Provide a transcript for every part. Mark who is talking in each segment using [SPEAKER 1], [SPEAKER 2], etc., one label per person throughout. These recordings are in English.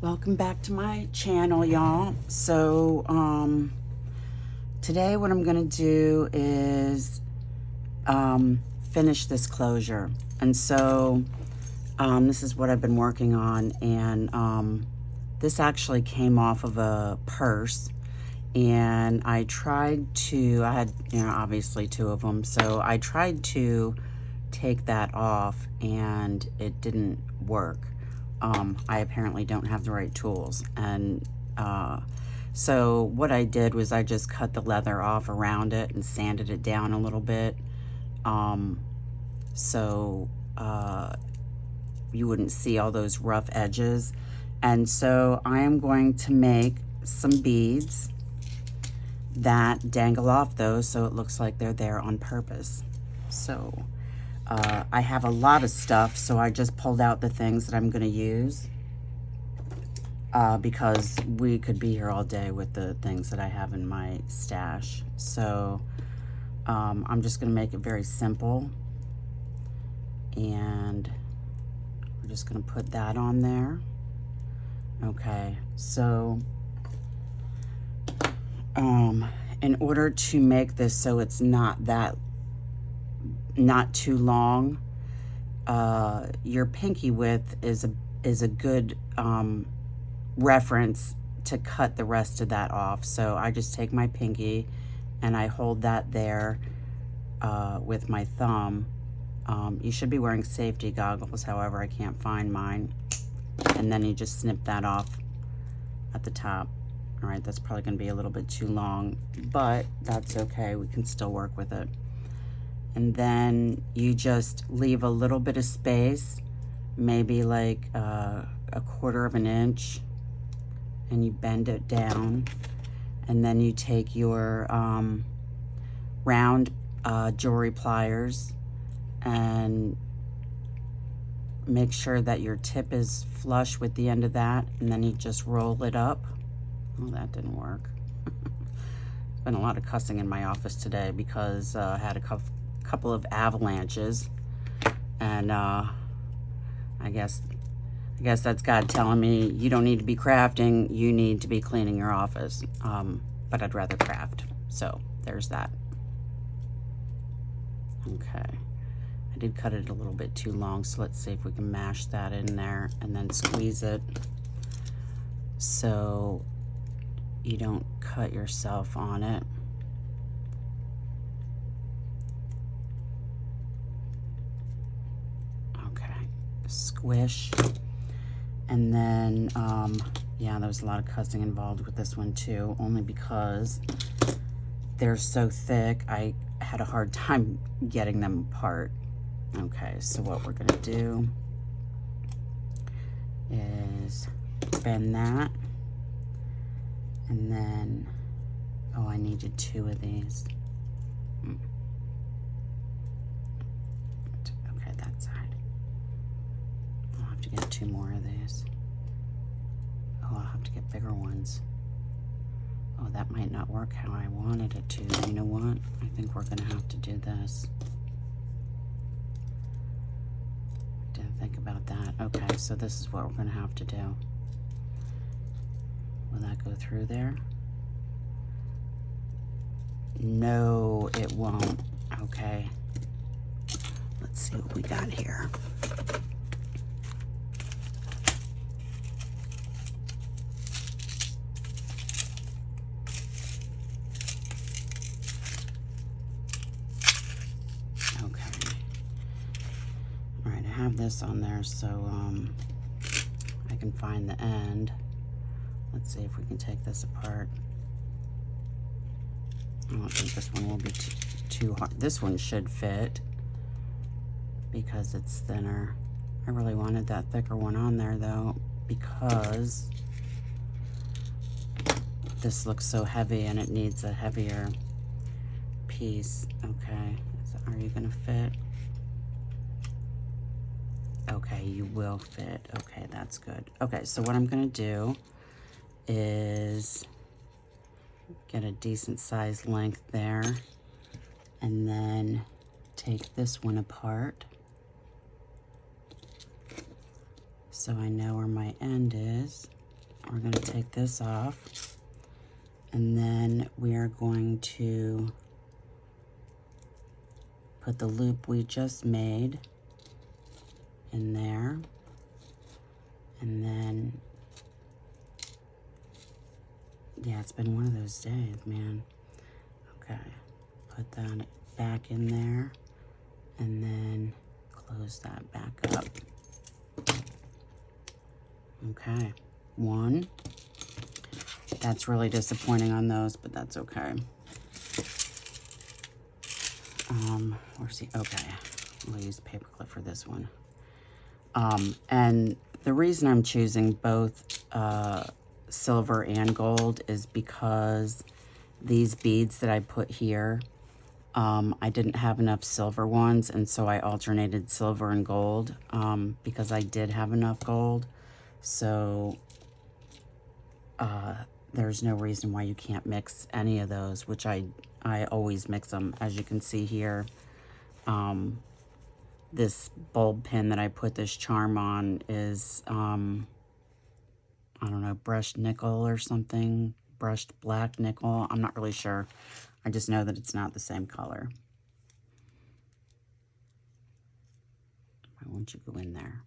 [SPEAKER 1] Welcome back to my channel, y'all. So today what I'm gonna do is finish this closure. And so this is what I've been working on, and this actually came off of a purse, and I tried to, I had, obviously two of them, so I tried to take that off and it didn't work. I apparently don't have the right tools, and so what I did was I just cut the leather off around it and sanded it down a little bit, so you wouldn't see all those rough edges. And so I am going to make some beads that dangle off those so it looks like they're there on purpose. So I have a lot of stuff, so I just pulled out the things that I'm going to use because we could be here all day with the things that I have in my stash. So I'm just going to make it very simple, and we're just going to put that on there. Okay, so in order to make this so it's not too long, your pinky width is a good reference to cut the rest of that off. So I just take my pinky and I hold that there with my thumb. You should be wearing safety goggles, however I can't find mine. And then you just snip that off at the top. All right, that's probably gonna be a little bit too long, but that's okay, we can still work with it. And then you just leave a little bit of space, maybe like a 1/4 of an inch, and you bend it down. And then you take your round jewelry pliers and make sure that your tip is flush with the end of that, and then you just roll it up. Oh, that didn't work. There's been a lot of cussing in my office today because I had a couple of avalanches, and I guess that's God telling me you don't need to be crafting, you need to be cleaning your office. But I'd rather craft, so there's that. Okay, I did cut it a little bit too long, so let's see if we can mash that in there and then squeeze it so you don't cut yourself on it. Okay, squish. And then, yeah, there was a lot of cussing involved with this one too, only because they're so thick, I had a hard time getting them apart. Okay, so what we're gonna do is bend that, and then, oh, I needed 2 of these. Okay, that side. I'll have to get 2 more of these. Oh, I'll have to get bigger ones. Oh, that might not work how I wanted it to. You know what? I think we're gonna have to do this. Didn't think about that. Okay, so this is what we're gonna have to do. Will that go through there? No, it won't. Okay. Let's see what we got here. This on there so I can find the end. Let's see if we can take this apart. I don't think this one will be too hard. This one should fit because it's thinner. I really wanted that thicker one on there though, because this looks so heavy and it needs a heavier piece. Okay, so are you gonna fit? Okay, you will fit. Okay, that's good. Okay, so what I'm gonna do is get a decent sized length there, and then take this one apart so I know where my end is. we're going to take this off, and then we are going to put the loop we just made in there, and then, yeah, it's been one of those days, man. Okay, put that back in there, and then close that back up. Okay, one. That's really disappointing on those, but that's okay. Where's the, okay, we'll use paperclip for this one. And the reason I'm choosing both silver and gold is because these beads that I put here, I didn't have enough silver ones, and so I alternated silver and gold because I did have enough gold. So there's no reason why you can't mix any of those, which I always mix them. As you can see here, this bulb pin that I put this charm on is, I don't know, brushed nickel or something, brushed black nickel. I'm not really sure. I just know that it's not the same color. Why won't you go in there?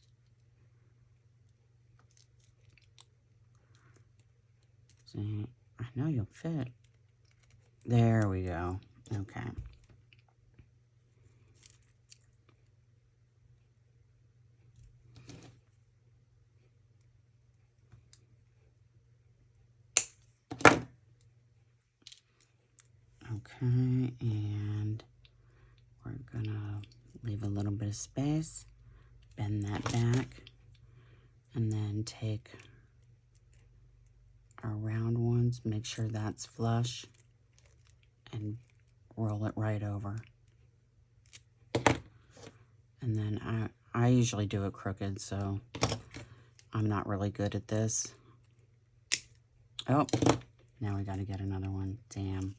[SPEAKER 1] See, I know you'll fit. There we go. Okay. Okay, and we're gonna leave a little bit of space, bend that back, and then take our round ones, make sure that's flush, and roll it right over. And then I usually do it crooked, so I'm not really good at this. Oh, now we gotta get another one. Damn.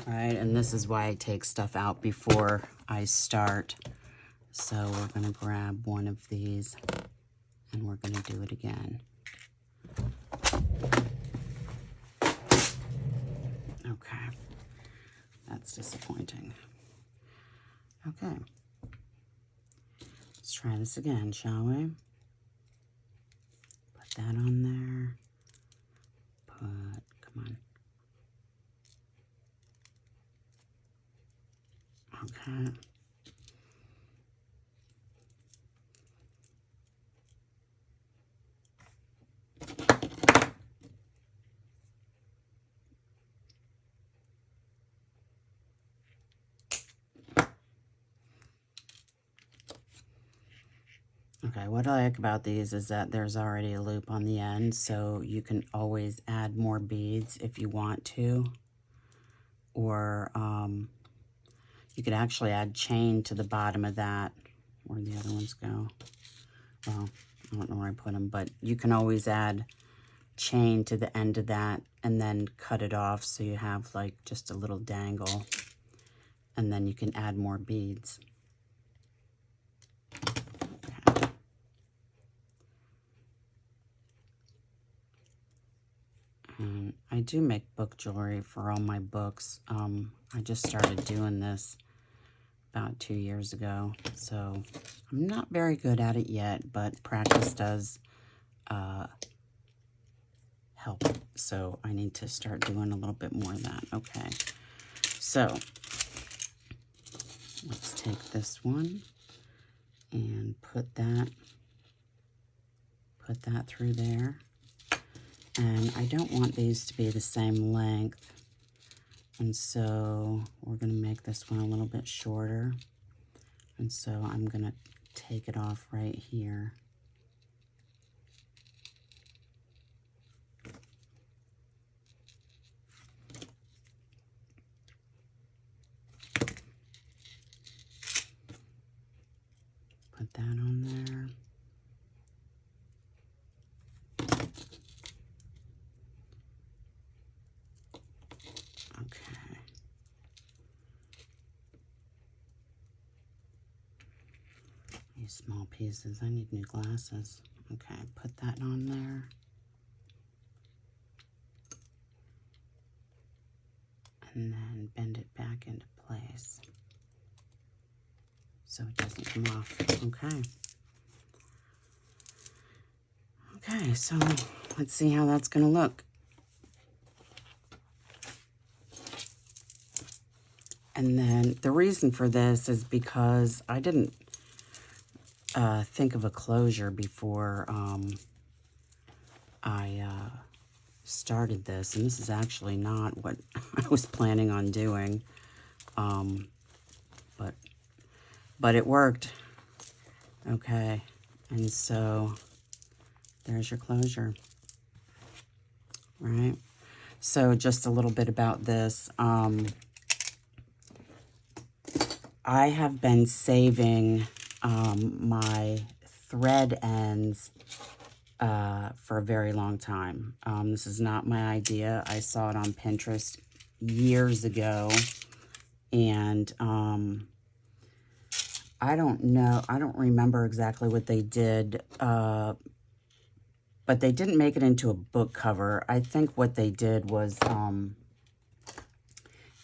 [SPEAKER 1] All right, and this is why I take stuff out before I start. So we're gonna grab one of these and we're gonna do it again. Okay, that's disappointing. Okay, let's try this again, shall we? Put that on there. Come on. Okay. Okay, what I like about these is that there's already a loop on the end, so you can always add more beads if you want to. Or you could actually add chain to the bottom of that. Where'd the other ones go? Well, I don't know where I put them, but you can always add chain to the end of that and then cut it off so you have like just a little dangle, and then you can add more beads. Okay. And I do make book jewelry for all my books. I just started doing this about 2 years ago, so I'm not very good at it yet, but practice does help. So I need to start doing a little bit more of that. Okay, so let's take this one and put that through there. And I don't want these to be the same length, and so we're going to make this one a little bit shorter. And so I'm going to take it off right here. Put that on there. Okay. These small pieces. I need new glasses. Okay, put that on there. And then bend it back into place so it doesn't come off. Okay. Okay, so let's see how that's going to look. And then the reason for this is because I didn't think of a closure before I started this. And this is actually not what I was planning on doing. But it worked. Okay, and so there's your closure. Right? So just a little bit about this. I have been saving my thread ends for a very long time. This is not my idea. I saw it on Pinterest years ago, and I don't know, I don't remember exactly what they did, but they didn't make it into a book cover. I think what they did was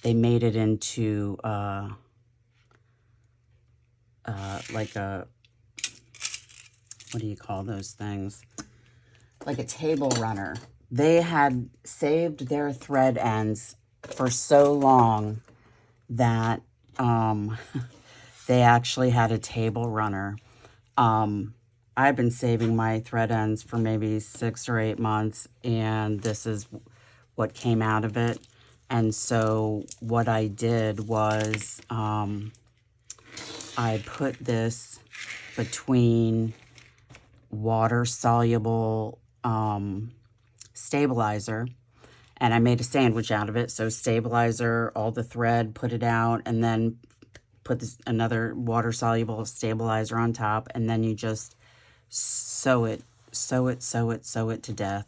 [SPEAKER 1] they made it into like a, what do you call those things? Like a table runner. They had saved their thread ends for so long that they actually had a table runner. I've been saving my thread ends for maybe 6 or 8 months, and this is what came out of it. And so what I did was I put this between water-soluble stabilizer, and I made a sandwich out of it. So stabilizer, all the thread, put it out, and then put this another water-soluble stabilizer on top, and then you just sew it to death.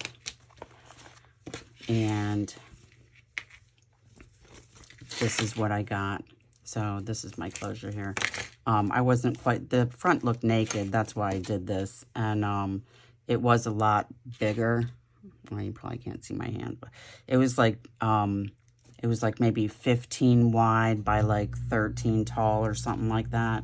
[SPEAKER 1] And this is what I got. So this is my closure here. I wasn't quite, the front looked naked, that's why I did this. And it was a lot bigger. Well, you probably can't see my hand, but it was like maybe 15 wide by like 13 tall or something like that.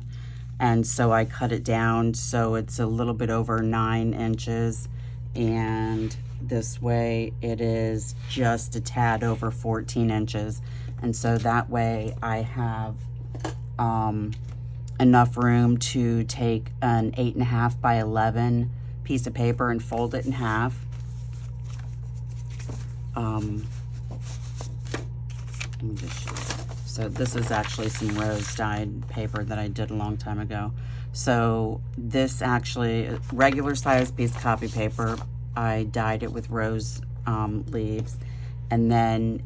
[SPEAKER 1] And so I cut it down so it's a little bit over 9 inches. And this way it is just a tad over 14 inches. And so that way I have enough room to take an 8.5 by 11 piece of paper and fold it in half. Let me just show you. So this is actually some rose dyed paper that I did a long time ago. So this actually, regular size piece of copy paper, I dyed it with rose leaves, and then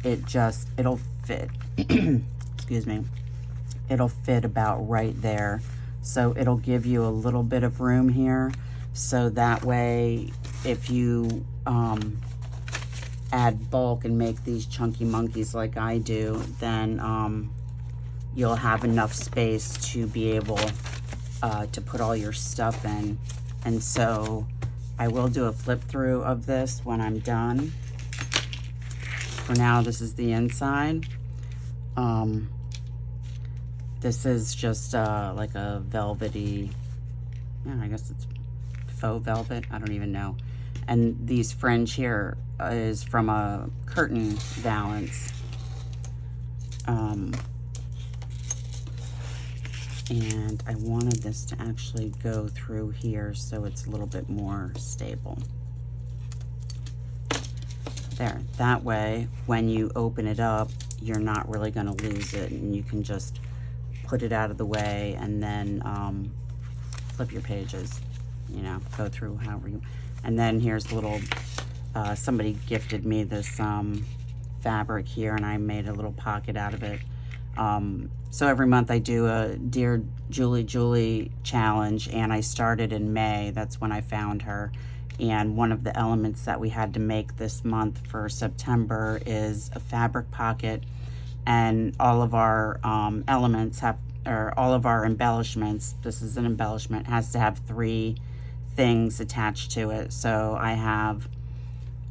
[SPEAKER 1] it'll fit, excuse me, it'll fit about right there. So it'll give you a little bit of room here. So that way, if you add bulk and make these chunky monkeys like I do, then you'll have enough space to be able to put all your stuff in. And so I will do a flip through of this when I'm done. For now, this is the inside. This is just like a velvety, yeah, I guess it's faux velvet, I don't even know. And these fringe here is from a curtain valance. And I wanted this to actually go through here so it's a little bit more stable. There, that way, when you open it up, you're not really gonna lose it, and you can just put it out of the way and then flip your pages, you know, go through however you, and then here's a little, somebody gifted me this fabric here, and I made a little pocket out of it. So every month I do a Dear Julie challenge, and I started in May. That's when I found her. And one of the elements that we had to make this month for September is a fabric pocket. And all of our elements have or all of our embellishments, this is an embellishment, has to have 3 things attached to it. So I have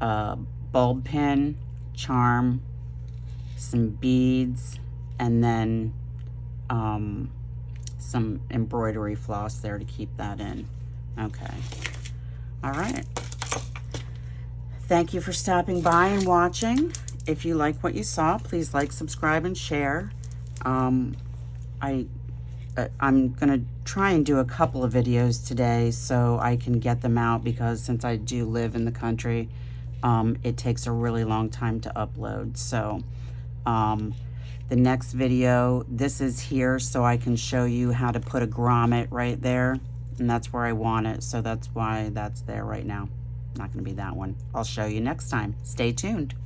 [SPEAKER 1] a bulb pin, charm, some beads, and then some embroidery floss there to keep that in. Okay. All right. Thank you for stopping by and watching. If you like what you saw, please like, subscribe, and share. I'm gonna try and do a couple of videos today so I can get them out, because since I do live in the country, it takes a really long time to upload. So the next video, this is here so I can show you how to put a grommet right there, and that's where I want it, so that's why that's there right now. Not going to be that one. I'll show you next time. Stay tuned.